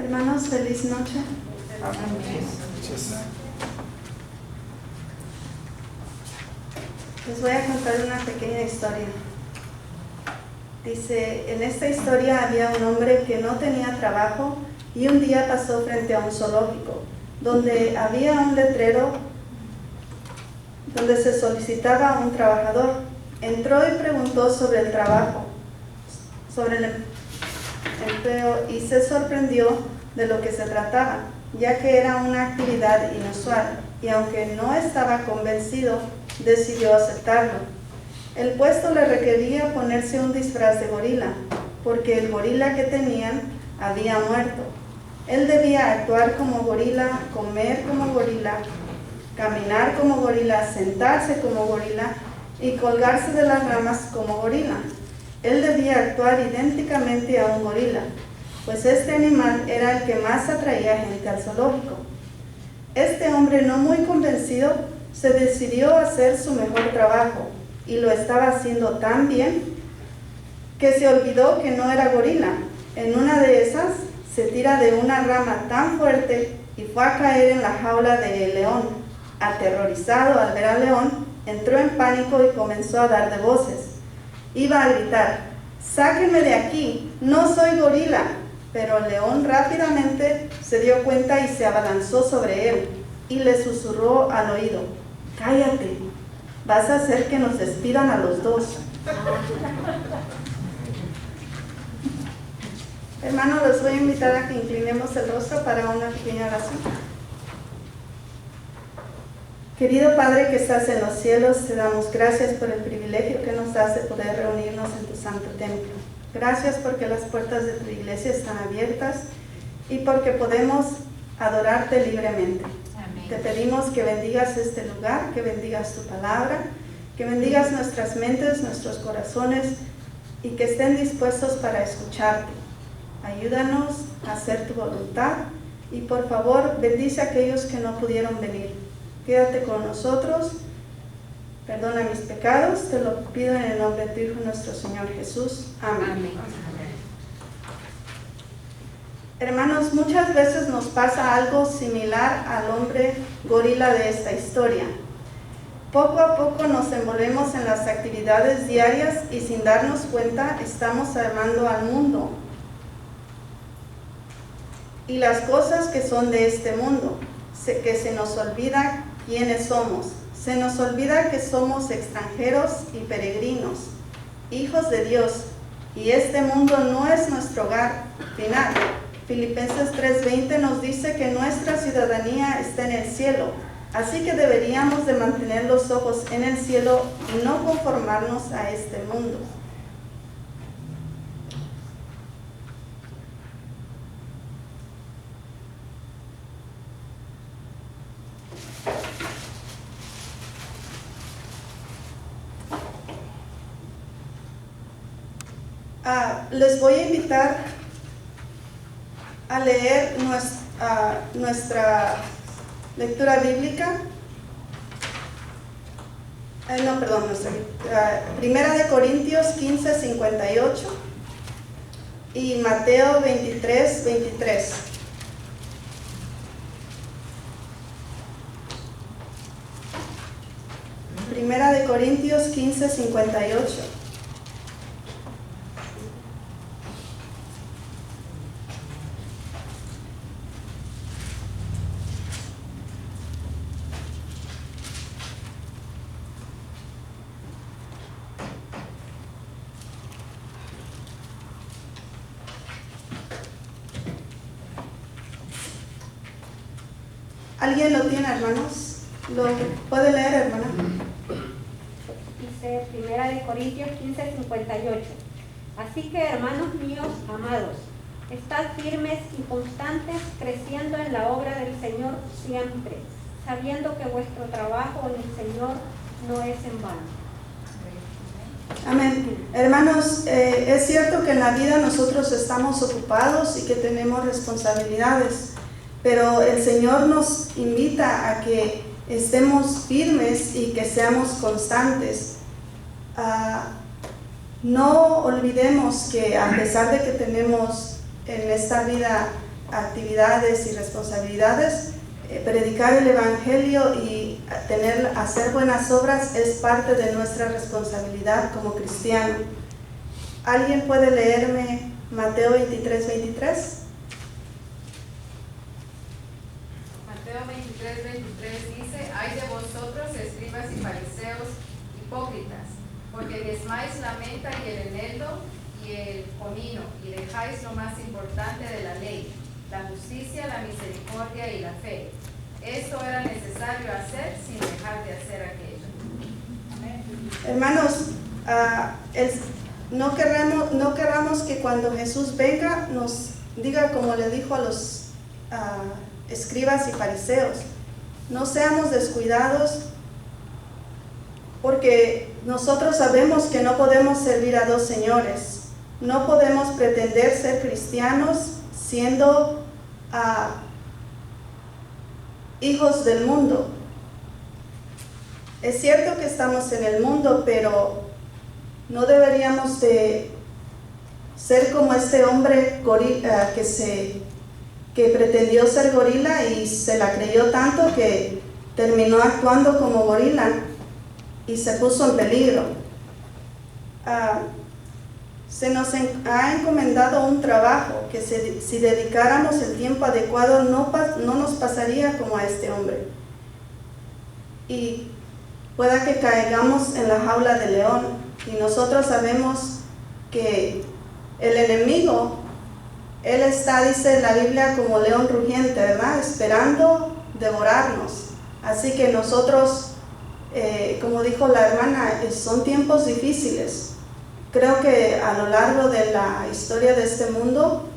Hermanos, feliz noche. Les voy a contar una pequeña historia. Dice, en esta historia había un hombre que no tenía trabajo y un día pasó frente a un zoológico, donde había un letrero donde se solicitaba a un trabajador. Entró y preguntó sobre el trabajo, sobre el empleo, y se sorprendió de lo que se trataba, ya que era una actividad inusual, y aunque no estaba convencido, decidió aceptarlo. El puesto le requería ponerse un disfraz de gorila, porque el gorila que tenían había muerto. Él debía actuar como gorila, comer como gorila, caminar como gorila, sentarse como gorila y colgarse de las ramas como gorila. Él debía actuar idénticamente a un gorila, pues este animal era el que más atraía gente al zoológico. Este hombre, no muy convencido, se decidió a hacer su mejor trabajo, y lo estaba haciendo tan bien que se olvidó que no era gorila. En una de esas, se tira de una rama tan fuerte y fue a caer en la jaula del león. Aterrorizado al ver al león, entró en pánico y comenzó a dar de voces. Iba a gritar: «¡Sáquenme de aquí! ¡No soy gorila!». Pero el león rápidamente se dio cuenta y se abalanzó sobre él y le susurró al oído: «Cállate, vas a hacer que nos despidan a los dos». Hermanos, les voy a invitar a que inclinemos el rostro para una pequeña oración. Querido Padre que estás en los cielos, te damos gracias por el privilegio que nos das de poder reunirnos en tu santo templo. Gracias porque las puertas de tu iglesia están abiertas y porque podemos adorarte libremente. Amén. Te pedimos que bendigas este lugar, que bendigas tu palabra, que bendigas nuestras mentes, nuestros corazones y que estén dispuestos para escucharte. Ayúdanos a hacer tu voluntad y por favor bendice a aquellos que no pudieron venir. Quédate con nosotros, perdona mis pecados, te lo pido en el nombre de tu Hijo nuestro Señor Jesús. Amén. Amén. Hermanos, muchas veces nos pasa algo similar al hombre gorila de esta historia. Poco a poco nos envolvemos en las actividades diarias y sin darnos cuenta estamos amando al mundo y las cosas que son de este mundo, que se nos olvida quiénes somos. Se nos olvida que somos extranjeros y peregrinos, hijos de Dios, y este mundo no es nuestro hogar final. Filipenses 3:20 nos dice que nuestra ciudadanía está en el cielo, así que deberíamos de mantener los ojos en el cielo y no conformarnos a este mundo. Les voy a invitar a leer nuestra lectura bíblica. Primera de Corintios 15:58 y Mateo 23:23. Primera de Corintios 15:58. ¿Alguien lo tiene, hermanos? ¿Lo puede leer, hermana? Dice Primera de Corintios 15:58. Así que, hermanos míos amados, estad firmes y constantes, creciendo en la obra del Señor siempre, sabiendo que vuestro trabajo en el Señor no es en vano. Amén. Hermanos, es cierto que en la vida nosotros estamos ocupados y que tenemos responsabilidades, pero el Señor nos invita a que estemos firmes y que seamos constantes. No olvidemos que a pesar de que tenemos en esta vida actividades y responsabilidades. Predicar el Evangelio y hacer buenas obras es parte de nuestra responsabilidad como cristiano. ¿Alguien puede leerme Mateo 23, 23? Mateo 23, 23 dice: Ay de vosotros, escribas y fariseos hipócritas, porque diezmáis la menta y el eneldo y el comino, y dejáis lo más importante de la ley, la justicia, la misericordia y la fe. Esto era necesario hacer sin dejar de hacer aquello. Hermanos, no queramos que cuando Jesús venga nos diga como le dijo a los escribas y fariseos: no seamos descuidados, porque nosotros sabemos que no podemos servir a dos señores. No podemos pretender ser cristianos siendo hijos del mundo. Es cierto que estamos en el mundo, pero no deberíamos de ser como este hombre que pretendió ser gorila y se la creyó tanto que terminó actuando como gorila y se puso en peligro. Se nos ha encomendado un trabajo que si dedicáramos el tiempo adecuado no nos pasaría como a este hombre. Y pueda que caigamos en la jaula de león. Y nosotros sabemos que el enemigo, él está, dice la Biblia, como león rugiente, ¿verdad? Esperando devorarnos. Así que nosotros, como dijo la hermana, son tiempos difíciles. Creo que a lo largo de la historia de este mundo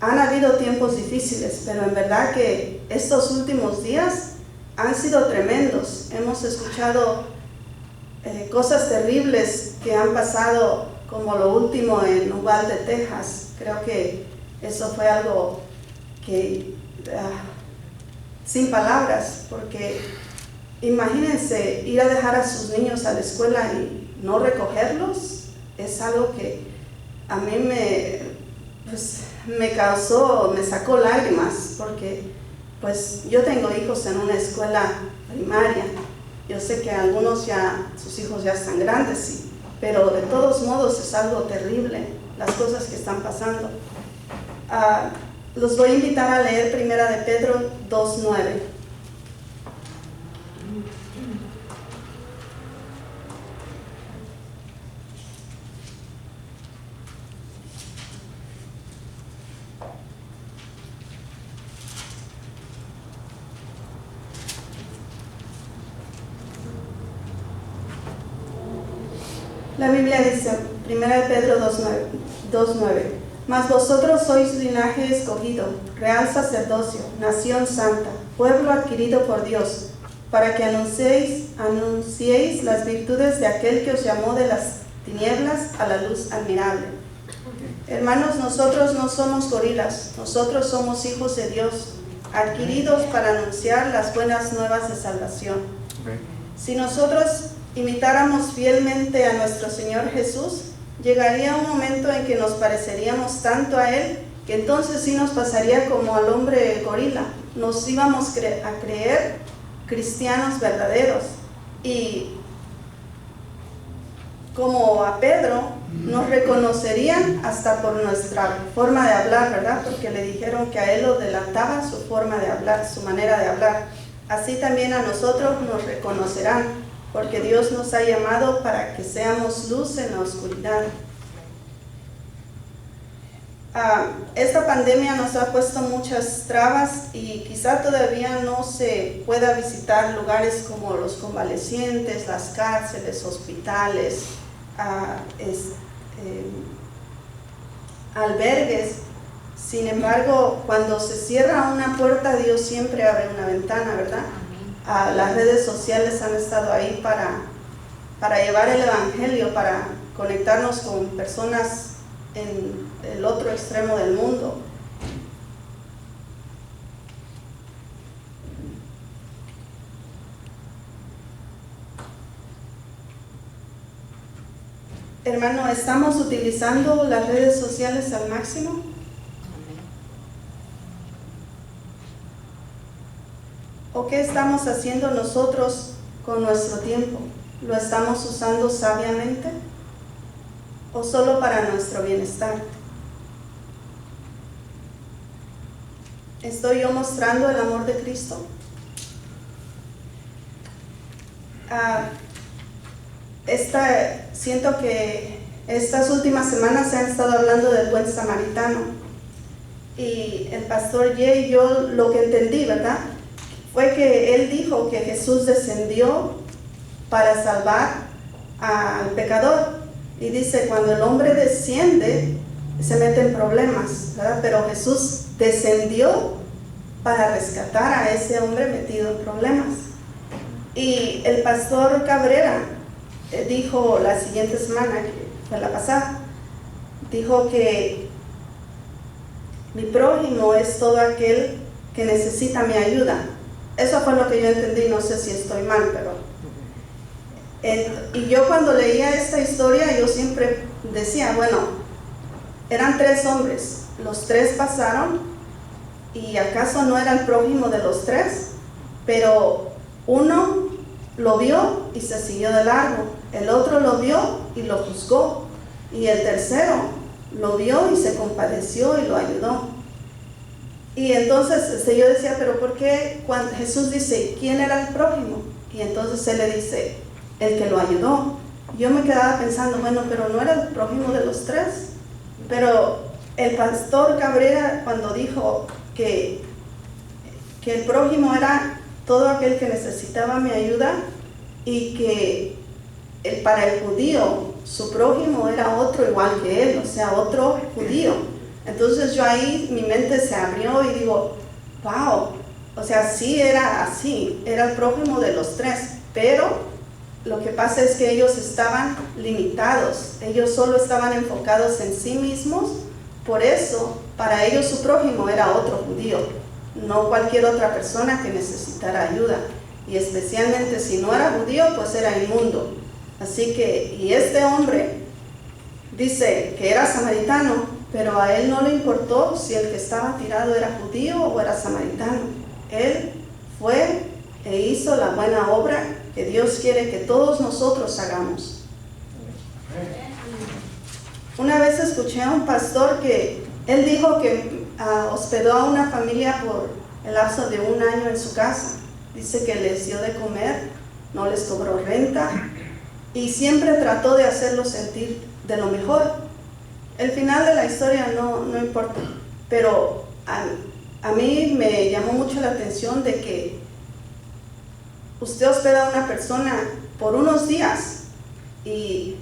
han habido tiempos difíciles, pero en verdad que estos últimos días han sido tremendos. Hemos escuchado cosas terribles que han pasado, como lo último en Uvalde, Texas. Creo que eso fue algo que sin palabras, porque imagínense ir a dejar a sus niños a la escuela y no recogerlos. Es algo que a mí me sacó lágrimas, porque pues yo tengo hijos en una escuela primaria. Yo sé que algunos sus hijos ya están grandes, sí, pero de todos modos es algo terrible las cosas que están pasando. Los voy a invitar a leer 1 de Pedro 2:9. La Biblia dice, 1 de Pedro 2:9, mas vosotros sois linaje escogido, real sacerdocio, nación santa, pueblo adquirido por Dios, para que anunciéis las virtudes de aquel que os llamó de las tinieblas a la luz admirable. Hermanos, nosotros no somos gorilas, nosotros somos hijos de Dios, adquiridos para anunciar las buenas nuevas de salvación. Si nosotros imitáramos fielmente a nuestro Señor Jesús, llegaría un momento en que nos pareceríamos tanto a Él, que entonces sí nos pasaría como al hombre gorila. Nos íbamos a creer cristianos verdaderos. Y como a Pedro, nos reconocerían hasta por nuestra forma de hablar, ¿verdad? Porque le dijeron que a él lo delataba su forma de hablar, su manera de hablar. Así también a nosotros nos reconocerán, porque Dios nos ha llamado para que seamos luz en la oscuridad. Esta pandemia nos ha puesto muchas trabas y quizá todavía no se pueda visitar lugares como los convalecientes, las cárceles, hospitales, albergues. Sin embargo, cuando se cierra una puerta, Dios siempre abre una ventana, ¿verdad? Las redes sociales han estado ahí para llevar el Evangelio, para conectarnos con personas en el otro extremo del mundo. Hermano, ¿estamos utilizando las redes sociales al máximo? ¿O qué estamos haciendo nosotros con nuestro tiempo? ¿Lo estamos usando sabiamente o solo para nuestro bienestar? ¿Estoy yo mostrando el amor de Cristo? Siento que estas últimas semanas se han estado hablando del buen samaritano. Y el pastor Jay, yo lo que entendí, ¿verdad?, fue que él dijo que Jesús descendió para salvar al pecador. Y dice, cuando el hombre desciende, se mete en problemas, ¿verdad? Pero Jesús descendió para rescatar a ese hombre metido en problemas. Y el pastor Cabrera dijo la siguiente semana, que fue la pasada, dijo que mi prójimo es todo aquel que necesita mi ayuda. Eso fue lo que yo entendí, no sé si estoy mal, pero... y yo cuando leía esta historia, yo siempre decía, bueno, eran 3 hombres, los 3 pasaron, y acaso no era el prójimo de los 3, pero uno lo vio y se siguió de largo, el otro lo vio y lo juzgó, y el tercero lo vio y se compadeció y lo ayudó. Y entonces yo decía, pero ¿por qué cuando Jesús dice, ¿quién era el prójimo? Y entonces él le dice, el que lo ayudó. Yo me quedaba pensando, bueno, pero no era el prójimo de los 3. Pero el pastor Cabrera, cuando dijo que el prójimo era todo aquel que necesitaba mi ayuda, y que para el judío su prójimo era otro igual que él, o sea, otro judío. Entonces yo ahí, mi mente se abrió y digo, wow, o sea, sí era así, era el prójimo de los 3, pero lo que pasa es que ellos estaban limitados, ellos solo estaban enfocados en sí mismos, por eso para ellos su prójimo era otro judío, no cualquier otra persona que necesitara ayuda, y especialmente si no era judío, pues era inmundo. Así que, y este hombre dice que era samaritano, pero a él no le importó si el que estaba tirado era judío o era samaritano. Él fue e hizo la buena obra que Dios quiere que todos nosotros hagamos. Una vez escuché a un pastor que él dijo que hospedó a una familia por el lapso de 1 año en su casa. Dice que les dio de comer, no les cobró renta y siempre trató de hacerlos sentir de lo mejor. El final de la historia no importa, pero a mí me llamó mucho la atención de que usted hospeda a una persona por unos días y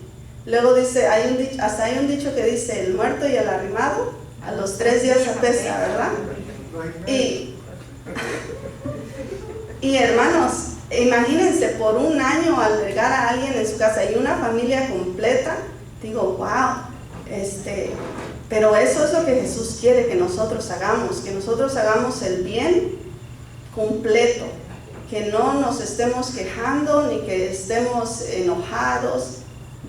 luego dice, hasta hay un dicho que dice, el muerto y el arrimado a los 3 días apesta, ¿verdad? Y hermanos, imagínense por 1 año albergar a alguien en su casa y una familia completa. Digo, wow, pero eso es lo que Jesús quiere que nosotros hagamos el bien completo, que no nos estemos quejando ni que estemos enojados.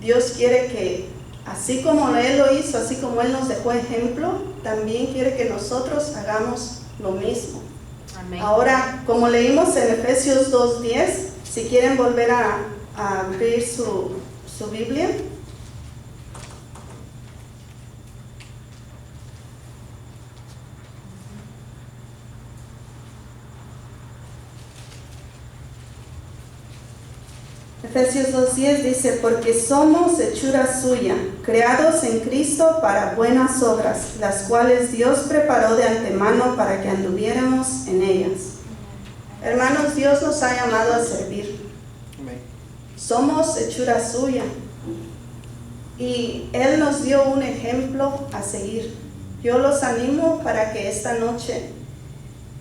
Dios quiere que, así como Él lo hizo, así como Él nos dejó ejemplo, también quiere que nosotros hagamos lo mismo. Amén. Ahora, como leímos en Efesios 2:10, si quieren volver a abrir su Biblia. Efesios 2:10 dice, porque somos hechura suya, creados en Cristo para buenas obras, las cuales Dios preparó de antemano para que anduviéramos en ellas. Hermanos, Dios nos ha llamado a servir. Somos hechura suya. Y Él nos dio un ejemplo a seguir. Yo los animo para que esta noche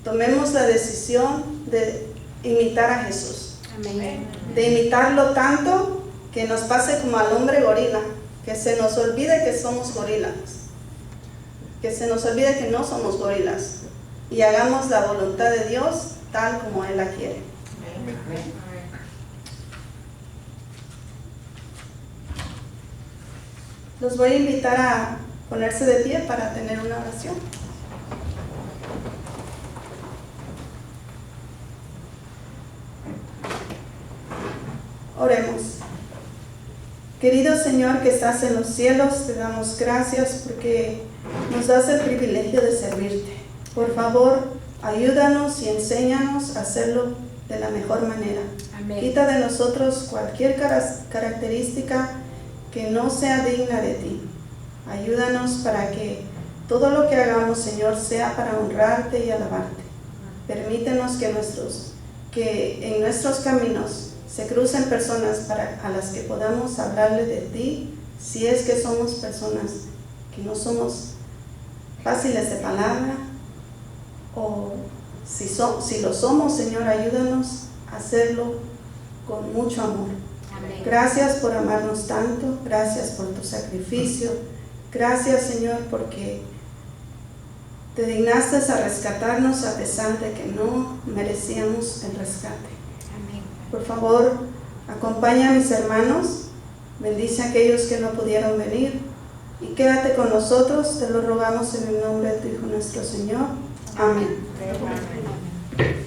tomemos la decisión de imitar a Jesús. Amén. De imitarlo tanto que nos pase como al hombre gorila, que se nos olvide que somos gorilas, que se nos olvide que no somos gorilas y hagamos la voluntad de Dios tal como Él la quiere. Amén. Los voy a invitar a ponerse de pie para tener una oración. Oremos. Querido Señor que estás en los cielos, te damos gracias porque nos das el privilegio de servirte. Por favor, ayúdanos y enséñanos a hacerlo de la mejor manera. Amén. Quita de nosotros cualquier característica que no sea digna de ti. Ayúdanos para que todo lo que hagamos, Señor, sea para honrarte y alabarte. Permítenos que en nuestros caminos se crucen personas a las que podamos hablarle de ti, si es que somos personas que no somos fáciles de palabra, o si lo somos, Señor, ayúdanos a hacerlo con mucho amor. Amén. Gracias por amarnos tanto, gracias por tu sacrificio, gracias, Señor, porque te dignaste a rescatarnos a pesar de que no merecíamos el rescate. Amén. Por favor, acompaña a mis hermanos, bendice a aquellos que no pudieron venir y quédate con nosotros, te lo rogamos en el nombre de tu Hijo nuestro Señor. Amén. Amén.